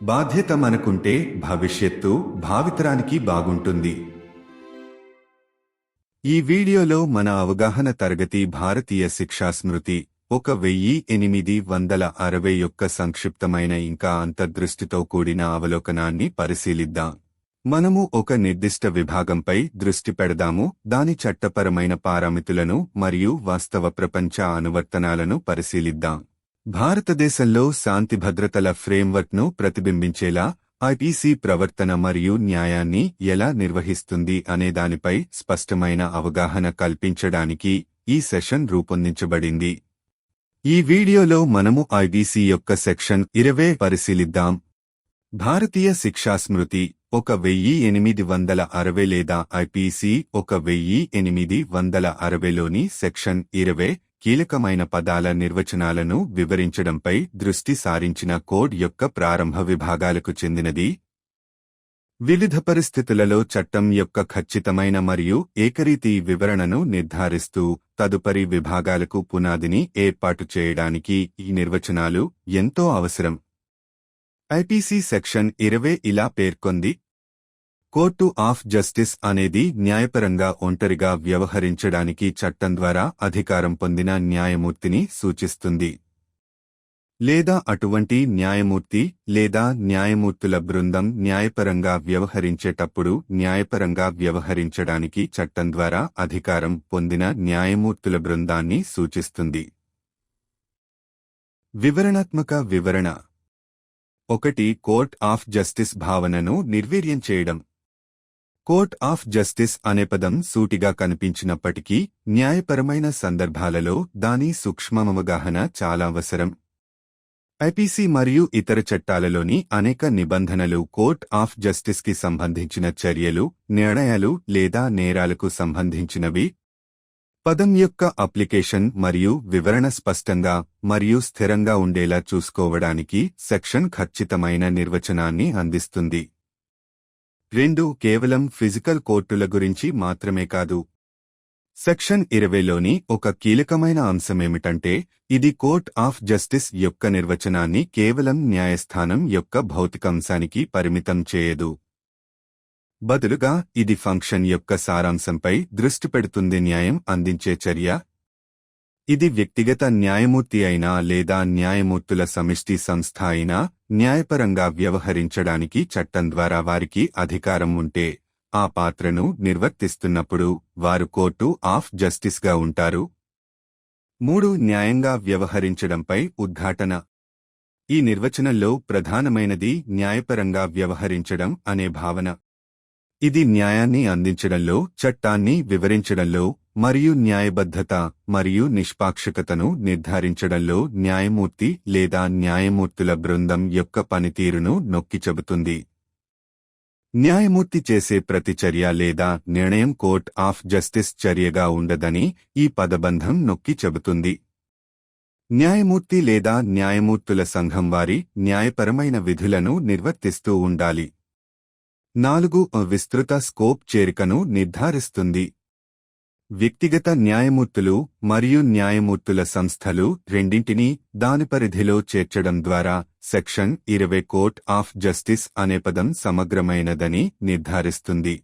బాధ్యత మనకుంటే భవిష్యత్తు భావితరానికి బాగుంటుంది. ఈ వీడియోలో మన అవగాహన తరగతి భారతీయ శిక్షా స్మృతి 1860 యొక్క సంక్షిప్తమైన ఇంకా అంతర్దృష్టితో కూడిన అవలోకనాన్ని పరిశీలిద్దాం. మనము ఒక నిర్దిష్ట విభాగంపై దృష్టి పెడదాము, దాని చట్టపరమైన పారామితులను మరియు వాస్తవ ప్రపంచ అనువర్తనాలను పరిశీలిద్దాం. భారతదేశంలో శాంతి భద్రతల ఫ్రేమ్వర్క్ను ప్రతిబింబించేలా ఐపీసీ ప్రవర్తన మరియు న్యాయాన్ని ఎలా నిర్వహిస్తుంది అనే దానిపై స్పష్టమైన అవగాహన కల్పించడానికి ఈ సెషన్ రూపొందించబడింది. ఈ వీడియోలో మనము ఐపీసీ యొక్క సెక్షన్ 20 పరిశీలిద్దాం. భారతీయ శిక్షా స్మృతి 1860 లేదా ఐపీసీ 1860లోని సెక్షన్ 20 కీలకమైన పదాల నిర్వచనాలను వివరించడంపై దృష్టి సారించిన కోడ్ యొక్క ప్రారంభ విభాగాలకు చెందినది. వివిధ పరిస్థితులలో చట్టం యొక్క ఖచ్చితమైన మరియు ఏకరీతి వివరణను నిర్ధారిస్తూ తదుపరి విభాగాలకు పునాదిని ఏర్పాటు చేయడానికి ఈ నిర్వచనాలు ఎంతో అవసరం. ఐపీసీ సెక్షన్ 20 ఇలా పేర్కొంది: కోర్టు ఆఫ్ జస్టిస్ అనేది న్యాయపరంగా ఒంటరిగా వ్యవహరించడానికి చట్టం ద్వారా అధికారం పొందిన న్యాయమూర్తిని సూచిస్తుంది, లేదా అటువంటి న్యాయమూర్తి లేదా న్యాయమూర్తుల బృందం న్యాయపరంగా వ్యవహరించేటప్పుడు న్యాయపరంగా వ్యవహరించడానికి చట్టం ద్వారా అధికారం పొందిన న్యాయమూర్తుల బృందాన్ని సూచిస్తుంది. వివరణాత్మక వివరణ 1. కోర్ట్ ఆఫ్ జస్టిస్ భావనను నిర్వీర్యం చేయడం. కోర్ట్ ఆఫ్ జస్టిస్ అనే పదం సూటిగా కనిపించినప్పటికీ న్యాయపరమైన సందర్భాలలో దాని సూక్ష్మమవగాహన చాలా అవసరం. ఐపీసీ మరియు ఇతర చట్టాలలోని అనేక నిబంధనలు కోర్ట్ ఆఫ్ జస్టిస్కి సంబంధించిన చర్యలు, నిర్ణయాలు లేదా నేరాలకు సంబంధించినవి. పదం యొక్క అప్లికేషన్ మరియు వివరణ స్పష్టంగా మరియు స్థిరంగా ఉండేలా చూసుకోవడానికి సెక్షన్ ఖచ్చితమైన నిర్వచనాన్ని అందిస్తుంది. 2. కేవలం ఫిజికల్ కోర్టుల గురించి మాత్రమే కాదు. సెక్షన్ 20లోని ఒక కీలకమైన అంశమేమిటంటే ఇది కోర్ట్ ఆఫ్ జస్టిస్ యొక్క నిర్వచనాన్ని కేవలం న్యాయస్థానం యొక్క భౌతికాంశానికి పరిమితం చేయదు. బదులుగా ఇది ఫంక్షన్ యొక్క సారాంశంపై దృష్టి పెడుతుంది. న్యాయం అందించే చర్య. ఇది వ్యక్తిగత న్యాయమూర్తి అయినా లేదా న్యాయమూర్తుల సమిష్టి సంస్థ అయినా న్యాయపరంగా వ్యవహరించడానికి చట్టం ద్వారా వారికి అధికారం ఉంటే ఆ పాత్రను నిర్వర్తిస్తున్నప్పుడు వారు కోర్టు ఆఫ్ జస్టిస్గా ఉంటారు. 3. న్యాయంగా వ్యవహరించడంపై ఉద్ఘాటన. ఈ నిర్వచనంలో ప్రధానమైనది న్యాయపరంగా వ్యవహరించడం అనే భావన. ఇది న్యాయాన్ని అందించడంలో, చట్టాన్ని వివరించడంలో మరియు న్యాయబద్ధత మరియు నిష్పాక్షికతను నిర్ధారించడంలో న్యాయమూర్తి లేదా న్యాయమూర్తుల బృందం యొక్క పనితీరును నొక్కి చెబుతుంది. న్యాయమూర్తి చేసే ప్రతి చర్య లేదా నిర్ణయం కోర్ట్ ఆఫ్ జస్టిస్ చర్యగా ఉండదని ఈ పదబంధం నొక్కి చెబుతుంది. న్యాయమూర్తి లేదా న్యాయమూర్తుల సంఘం వారి న్యాయపరమైన విధులను నిర్వర్తిస్తూ ఉండాలి. 4. విస్తృత స్కోప్ చేరికను నిర్ధారిస్తుంది. వ్యక్తిగత న్యాయమూర్తులు మరియు న్యాయమూర్తుల సంస్థలు రెండింటినీ దాని పరిధిలో చేర్చడం ద్వారా సెక్షన్ 20 కోర్ట్ ఆఫ్ జస్టిస్ అనే పదం సమగ్రమైనదని నిర్ధారిస్తుంది.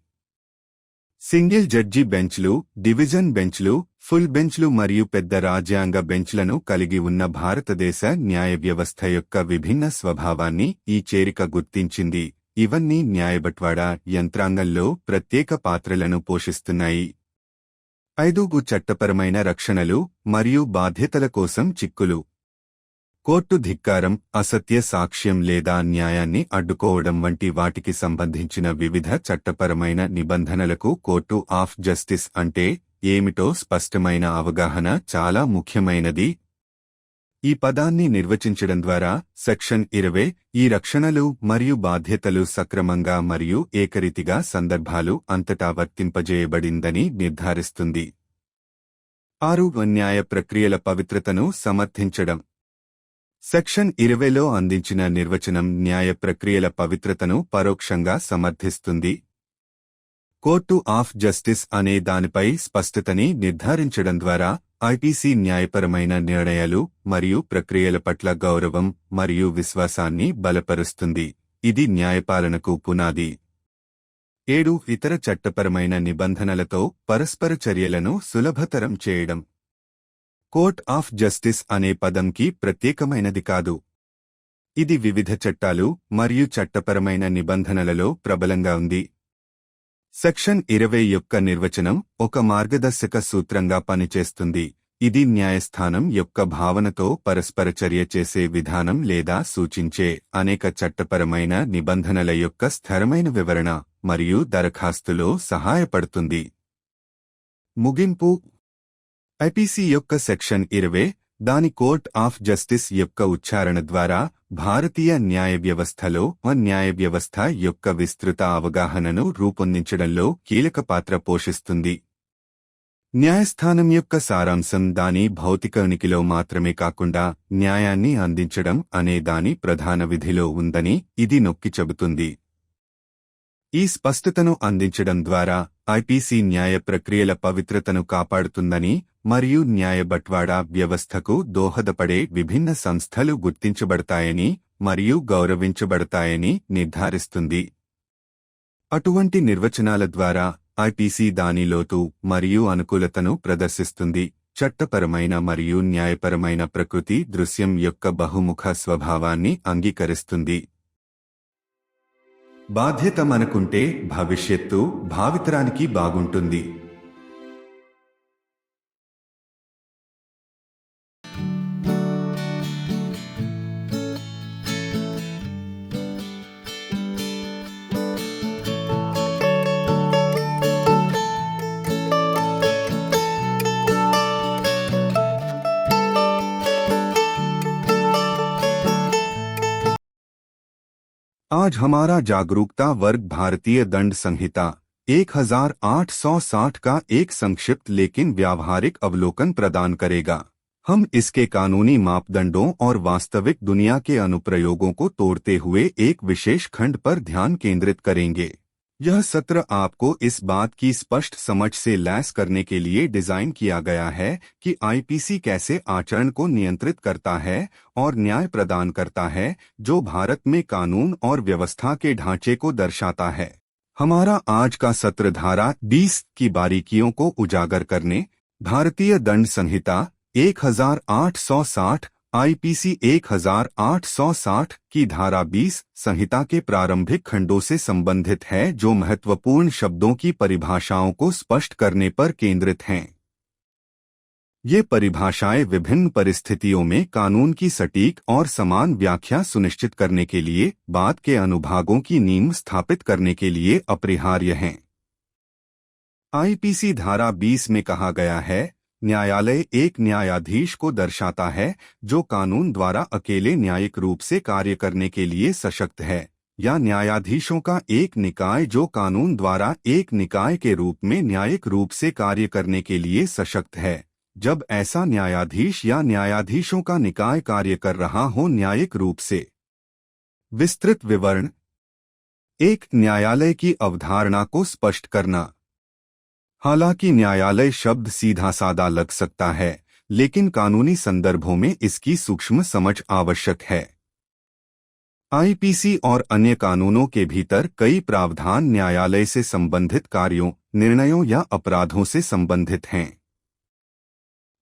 సింగిల్ జడ్జి బెంచ్లు, డివిజన్ బెంచ్లు, ఫుల్ బెంచ్లు మరియు పెద్ద రాజ్యాంగ బెంచ్లను కలిగి ఉన్న భారతదేశ న్యాయ వ్యవస్థ యొక్క విభిన్న స్వభావాన్ని ఈ చేరిక గుర్తించింది. ఇవన్నీ న్యాయబట్వాడా యంత్రాంగంలో ప్రత్యేక పాత్రలను పోషిస్తున్నాయి. 5. చట్టపరమైన రక్షణలు మరియు బాధ్యతల కోసం చిక్కులు. కోర్టు ధిక్కారం, అసత్య సాక్ష్యం లేదా న్యాయాన్ని అడ్డుకోవడం వంటి వాటికి సంబంధించిన వివిధ చట్టపరమైన నిబంధనలకు కోర్టు ఆఫ్ జస్టిస్ అంటే ఏమిటో స్పష్టమైన అవగాహన చాలా ముఖ్యమైనది. ఈ పదాన్ని నిర్వచించడం ద్వారా సెక్షన్ 20 ఈ రక్షణలు మరియు బాధ్యతలు సక్రమంగా మరియు ఏకరీతిగా సందర్భాలు అంతటా వర్తింపజేయబడిందని నిర్ధారిస్తుంది. 6. న్యాయ ప్రక్రియల పవిత్రతను సమర్థించడం. సెక్షన్ 20లో అందించిన నిర్వచనం న్యాయ ప్రక్రియల పవిత్రతను పరోక్షంగా సమర్థిస్తుంది. కోర్టు ఆఫ్ జస్టిస్ అనే దానిపై స్పష్టతని నిర్ధారించడం ద్వారా ఐపీసీ న్యాయపరమైన నిర్ణయాలు మరియు ప్రక్రియల పట్ల గౌరవం మరియు విశ్వాసాన్ని బలపరుస్తుంది. ఇది న్యాయపాలనకు పునాది. 7 ఇతర చట్టపరమైన నిబంధనలతో పరస్పర చర్యలను సులభతరం చేయడం. కోర్ట్ ఆఫ్ జస్టిస్ అనే పదంకి ప్రత్యేకమైనది కాదు. ఇది వివిధ చట్టాలు మరియు చట్టపరమైన నిబంధనలలో ప్రబలంగా ఉంది. సెక్షన్ 20 యొక్క నిర్వచనం ఒక మార్గదర్శక సూత్రంగా పనిచేస్తుంది. ఇది న్యాయస్థానం యొక్క భావనతో పరస్పర చర్య చేసే విధానం లేదా సూచించే అనేక చట్టపరమైన నిబంధనల యొక్క స్థిరమైన వివరణ మరియు దరఖాస్తులో సహాయపడుతుంది. ముగింపు. ఐపీసీ యొక్క సెక్షన్ 20 దాని కోర్ట్ ఆఫ్ జస్టిస్ యొక్క ఉచ్చారణ ద్వారా భారతీయ న్యాయ వ్యవస్థలో న్యాయ వ్యవస్థ యొక్క విస్తృత అవగాహనను రూపొందించడంలో కీలక పాత్ర పోషిస్తుంది. న్యాయస్థానం యొక్క సారాంశం దాని భౌతిక ఉనికిలో మాత్రమే కాకుండా న్యాయాన్ని అందించడం అనే దాని ప్రధాన విధిలో ఉందని ఇది నొక్కి చెబుతుంది. ఈ స్పష్టతను అందించడం ద్వారా ఐపీసీ న్యాయ ప్రక్రియల పవిత్రతను కాపాడుతుందని మరియు న్యాయ బట్వాడా వ్యవస్థకు దోహదపడే విభిన్న సంస్థలు గుర్తించబడతాయని మరియు గౌరవించబడతాయని నిర్ధారిస్తుంది. అటువంటి నిర్వచనాల ద్వారా ఐపీసీ దాని లోతు మరియు అనుకూలతను ప్రదర్శిస్తుంది. చట్టపరమైన మరియు న్యాయపరమైన ప్రకృతి దృశ్యం యొక్క బహుముఖ స్వభావాన్ని అంగీకరిస్తుంది. బాధ్యత మనకుంటే భవిష్యత్తు భావితరానికి బాగుంటుంది. आज हमारा जागरूकता वर्ग भारतीय दंड संहिता 1860 का एक संक्षिप्त लेकिन व्यावहारिक अवलोकन प्रदान करेगा. हम इसके कानूनी मापदंडों और वास्तविक दुनिया के अनुप्रयोगों को तोड़ते हुए एक विशेष खंड पर ध्यान केंद्रित करेंगे. यह सत्र आपको इस बात की स्पष्ट समझ से लैस करने के लिए डिजाइन किया गया है कि आईपीसी कैसे आचरण को नियंत्रित करता है और न्याय प्रदान करता है, जो भारत में कानून और व्यवस्था के ढांचे को दर्शाता है. हमारा आज का सत्र धारा 20 की बारीकियों को उजागर करने, भारतीय दंड संहिता 1860 आईपीसी 1860 की धारा 20 संहिता के प्रारंभिक खंडों से संबंधित है, जो महत्वपूर्ण शब्दों की परिभाषाओं को स्पष्ट करने पर केंद्रित हैं. ये परिभाषाएं विभिन्न परिस्थितियों में कानून की सटीक और समान व्याख्या सुनिश्चित करने के लिए बाद के अनुभागों की नींव स्थापित करने के लिए अपरिहार्य हैं. आईपीसी धारा 20 में कहा गया है, न्यायालय एक न्यायाधीश को दर्शाता है जो कानून द्वारा अकेले न्यायिक रूप से कार्य करने के लिए सशक्त है, या न्यायाधीशों का एक निकाय जो कानून द्वारा एक निकाय के रूप में न्यायिक रूप से कार्य करने के लिए सशक्त है, जब ऐसा न्यायाधीश या न्यायाधीशों का निकाय कार्य कर रहा हो न्यायिक रूप से. विस्तृत विवरण. एक न्यायालय की अवधारणा को स्पष्ट करना. हालांकि न्यायालय शब्द सीधा सादा लग सकता है, लेकिन कानूनी संदर्भों में इसकी सूक्ष्म समझ आवश्यक है. आईपीसी और अन्य कानूनों के भीतर कई प्रावधान न्यायालय से संबंधित कार्यों, निर्णयों या अपराधों से संबंधित हैं.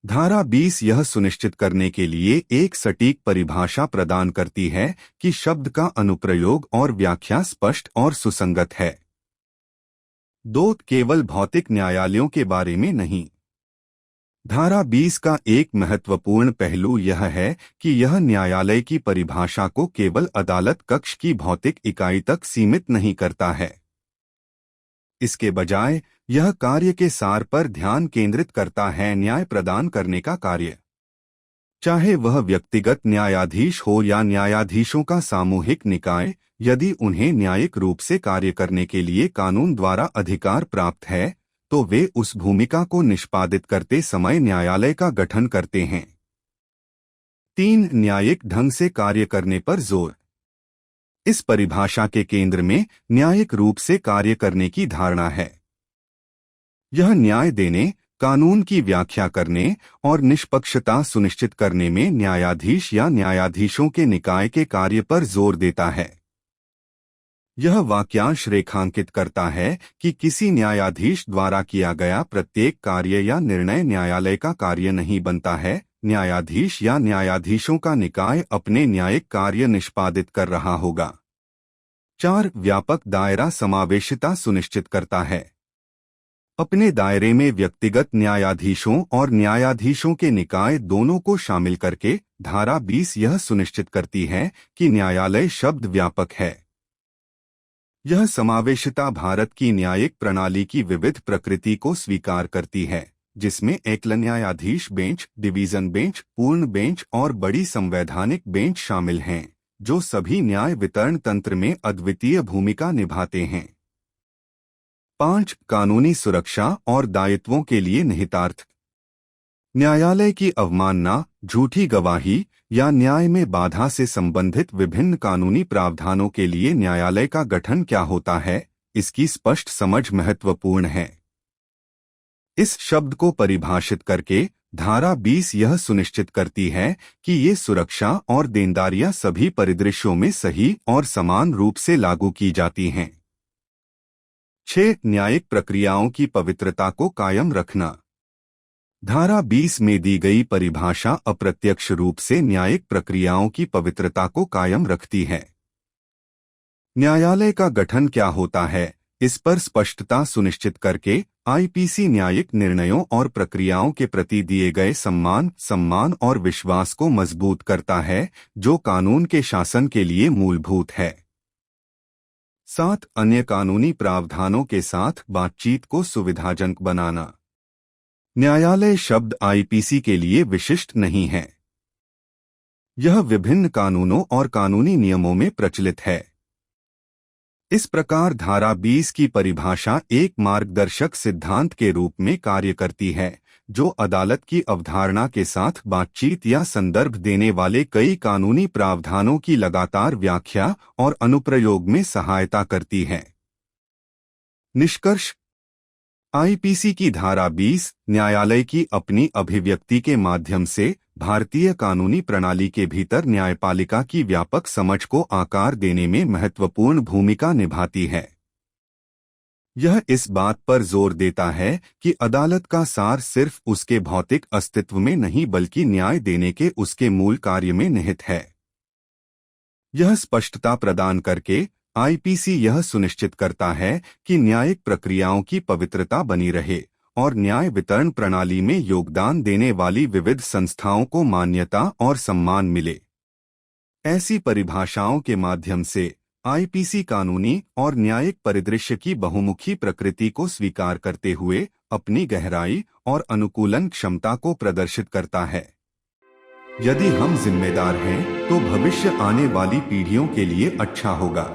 धारा 20 यह सुनिश्चित करने के लिए एक सटीक परिभाषा प्रदान करती है कि शब्द का अनुप्रयोग और व्याख्या स्पष्ट और सुसंगत है. 2 केवल भौतिक न्यायालयों के बारे में नहीं. धारा 20 का एक महत्वपूर्ण पहलू यह है कि यह न्यायालय की परिभाषा को केवल अदालत कक्ष की भौतिक इकाई तक सीमित नहीं करता है. इसके बजाय यह कार्य के सार पर ध्यान केंद्रित करता है, न्याय प्रदान करने का कार्य. चाहे वह व्यक्तिगत न्यायाधीश हो या न्यायाधीशों का सामूहिक निकाय, यदि उन्हें न्यायिक रूप से कार्य करने के लिए कानून द्वारा अधिकार प्राप्त है, तो वे उस भूमिका को निष्पादित करते समय न्यायालय का गठन करते हैं. 3 न्यायिक ढंग से कार्य करने पर जोर. इस परिभाषा के केंद्र में न्यायिक रूप से कार्य करने की धारणा है. यह न्याय देने, कानून की व्याख्या करने और निष्पक्षता सुनिश्चित करने में न्यायाधीश या न्यायाधीशों के निकाय के कार्य पर जोर देता है. यह वाक्यांश रेखांकित करता है कि किसी न्यायाधीश द्वारा किया गया प्रत्येक कार्य या निर्णय न्यायालय का कार्य नहीं बनता है। न्यायाधीश या न्यायाधीशों का निकाय अपने न्यायिक कार्य निष्पादित कर रहा होगा। 4. व्यापक दायरा समावेशिता सुनिश्चित करता है। अपने दायरे में व्यक्तिगत न्यायाधीशों और न्यायाधीशों के निकाय दोनों को शामिल करके धारा 20 यह सुनिश्चित करती है कि न्यायालय शब्द व्यापक है। यह समावेशिता भारत की न्यायिक प्रणाली की विविध प्रकृति को स्वीकार करती है, जिसमें एकल न्यायाधीश बेंच, डिवीजन बेंच, पूर्ण बेंच और बड़ी संवैधानिक बेंच शामिल हैं, जो सभी न्याय वितरण तंत्र में अद्वितीय भूमिका निभाते हैं। 5. कानूनी सुरक्षा और दायित्वों के लिए निहितार्थ। न्यायालय की अवमानना, झूठी गवाही या न्याय में बाधा से संबंधित विभिन्न कानूनी प्रावधानों के लिए न्यायालय का गठन क्या होता है, इसकी स्पष्ट समझ महत्वपूर्ण है। इस शब्द को परिभाषित करके धारा 20 यह सुनिश्चित करती है कि ये सुरक्षा और देनदारियां सभी परिदृश्यों में सही और समान रूप से लागू की जाती हैं। 6. न्यायिक प्रक्रियाओं की पवित्रता को कायम रखना। धारा 20 में दी गई परिभाषा अप्रत्यक्ष रूप से न्यायिक प्रक्रियाओं की पवित्रता को कायम रखती है। न्यायालय का गठन क्या होता है, इस पर स्पष्टता सुनिश्चित करके आईपीसी न्यायिक निर्णयों और प्रक्रियाओं के प्रति दिए गए सम्मान और विश्वास को मजबूत करता है, जो कानून के शासन के लिए मूलभूत है। 7. अन्य कानूनी प्रावधानों के साथ बातचीत को सुविधाजनक बनाना। न्यायालय शब्द आईपीसी के लिए विशिष्ट नहीं है। यह विभिन्न कानूनों और कानूनी नियमों में प्रचलित है। इस प्रकार धारा 20 की परिभाषा एक मार्गदर्शक सिद्धांत के रूप में कार्य करती है, जो अदालत की अवधारणा के साथ बातचीत या संदर्भ देने वाले कई कानूनी प्रावधानों की लगातार व्याख्या और अनुप्रयोग में सहायता करती है। निष्कर्ष। आईपीसी की धारा 20 न्यायालय की अपनी अभिव्यक्ति के माध्यम से भारतीय कानूनी प्रणाली के भीतर न्यायपालिका की व्यापक समझ को आकार देने में महत्वपूर्ण भूमिका निभाती है। यह इस बात पर जोर देता है कि अदालत का सार सिर्फ उसके भौतिक अस्तित्व में नहीं बल्कि न्याय देने के उसके मूल कार्य में निहित है। यह स्पष्टता प्रदान करके आईपीसी यह सुनिश्चित करता है कि न्यायिक प्रक्रियाओं की पवित्रता बनी रहे और न्याय वितरण प्रणाली में योगदान देने वाली विविध संस्थाओं को मान्यता और सम्मान मिले। ऐसी परिभाषाओं के माध्यम से आईपीसी कानूनी और न्यायिक परिदृश्य की बहुमुखी प्रकृति को स्वीकार करते हुए अपनी गहराई और अनुकूलन क्षमता को प्रदर्शित करता है। यदि हम जिम्मेदार हैं, तो भविष्य आने वाली पीढ़ियों के लिए अच्छा होगा।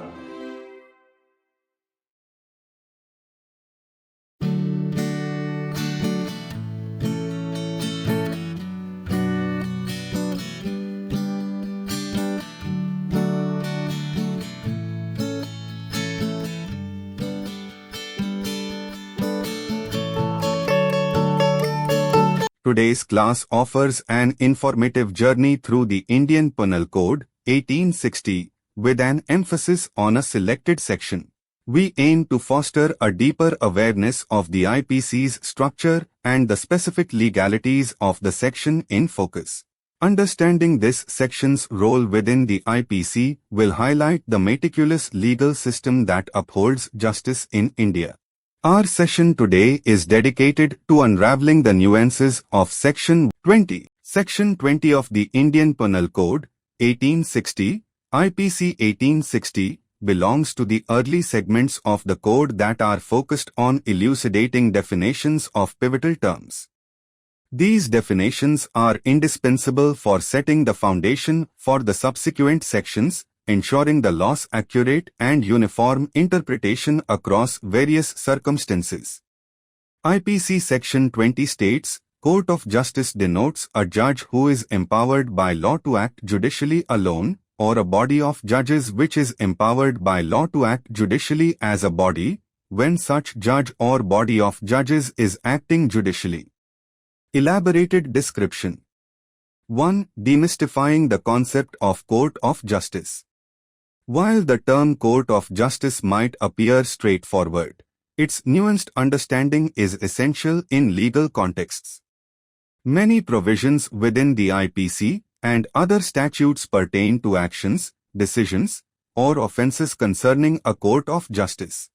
Today's class offers an informative journey through the Indian Penal Code, 1860, with an emphasis on a selected section. We aim to foster a deeper awareness of the IPC's structure and the specific legalities of the section in focus. Understanding this section's role within the IPC will highlight the meticulous legal system that upholds justice in India. Our session today is dedicated to unraveling the nuances of Section 20. Section 20 of the Indian Penal Code, 1860, IPC 1860, belongs to the early segments of the code that are focused on elucidating definitions of pivotal terms. These definitions are indispensable for setting the foundation for the subsequent sections, ensuring the law's accurate and uniform interpretation across various circumstances. IPC Section 20 states, Court of Justice denotes a judge who is empowered by law to act judicially alone, or a body of judges which is empowered by law to act judicially as a body, when such judge or body of judges is acting judicially. Elaborated description. 1. Demystifying the concept of Court of Justice. While the term Court of Justice might appear straightforward, its nuanced understanding is essential in legal contexts. Many provisions within the IPC and other statutes pertain to actions, decisions, or offences concerning a court of justice.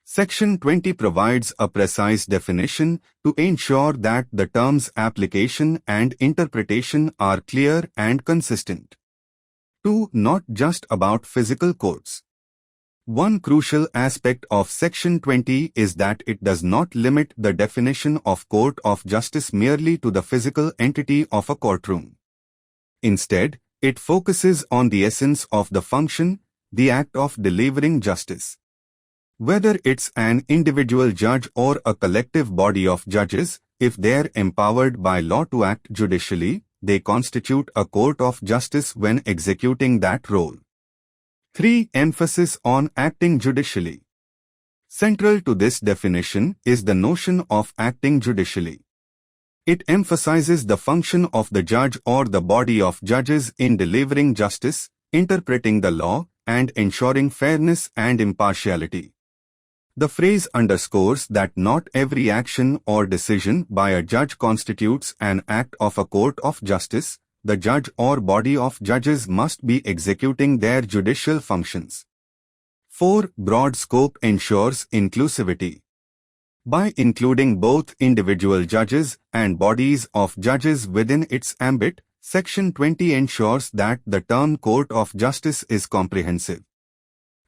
Section 20 provides a precise definition to ensure that the term's application and interpretation are clear and consistent. 2. Not just about physical courts. One crucial aspect of Section 20 is that it does not limit the definition of court of justice merely to the physical entity of a courtroom. Instead, it focuses on the essence of the function, the act of delivering justice. Whether it's an individual judge or a collective body of judges, if they're empowered by law to act judicially, they constitute a court of justice when executing that role. 3. Emphasis on acting judicially. Central to this definition is the notion of acting judicially. It emphasizes the function of the judge or the body of judges in delivering justice, interpreting the law, and ensuring fairness and impartiality. The phrase underscores that not every action or decision by a judge constitutes an act of a court of justice. The judge or body of judges must be executing their judicial functions. 4. Broad scope ensures inclusivity. By including both individual judges and bodies of judges within its ambit, Section 20 ensures that the term Court of Justice is comprehensive.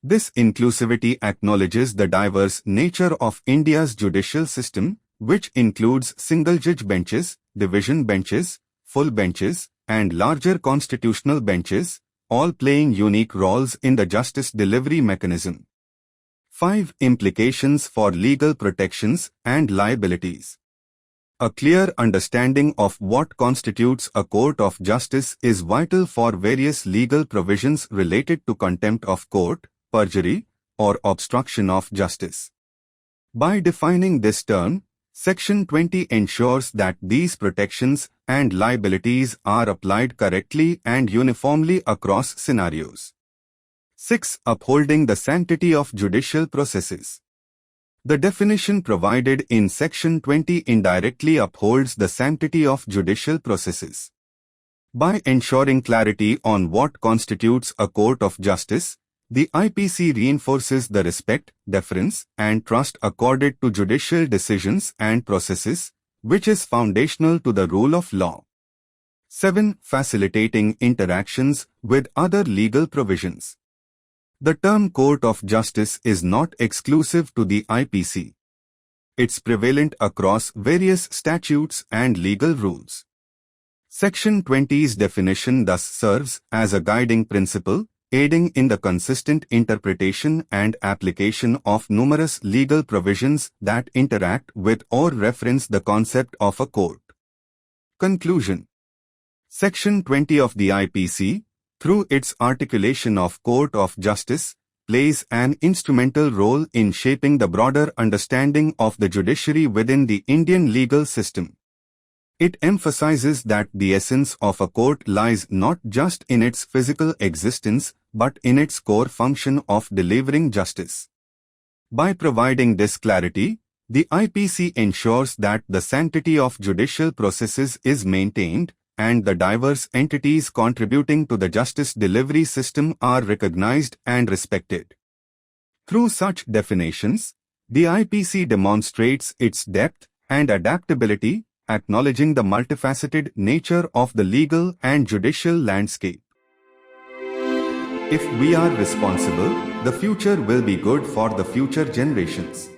This inclusivity acknowledges the diverse nature of India's judicial system, which includes single-judge benches, division benches, full benches, and larger constitutional benches, all playing unique roles in the justice delivery mechanism. 5. Implications for legal protections and liabilities. A clear understanding of what constitutes a court of justice is vital for various legal provisions related to contempt of court, perjury, or obstruction of justice. By defining this term, Section 20 ensures that these protections and liabilities are applied correctly and uniformly across scenarios. 6. Upholding the sanctity of judicial processes. The definition provided in Section 20 indirectly upholds the sanctity of judicial processes. By ensuring clarity on what constitutes a court of justice, the IPC reinforces the respect, deference, and trust accorded to judicial decisions and processes, which is foundational to the rule of law. 7. Facilitating interactions with other legal provisions. The term Court of Justice is not exclusive to the IPC. It's prevalent across various statutes and legal rules. Section 20's definition thus serves as a guiding principle, aiding in the consistent interpretation and application of numerous legal provisions that interact with or reference the concept of a court. Conclusion. Section 20 of the IPC, through its articulation of Court of Justice, plays an instrumental role in shaping the broader understanding of the judiciary within the Indian legal system. It emphasizes that the essence of a court lies not just in its physical existence, but in its core function of delivering justice. By providing this clarity, the IPC ensures that the sanctity of judicial processes is maintained, and the diverse entities contributing to the justice delivery system are recognized and respected. Through such definitions, the IPC demonstrates its depth and adaptability, acknowledging the multifaceted nature of the legal and judicial landscape. If we are responsible, the future will be good for the future generations.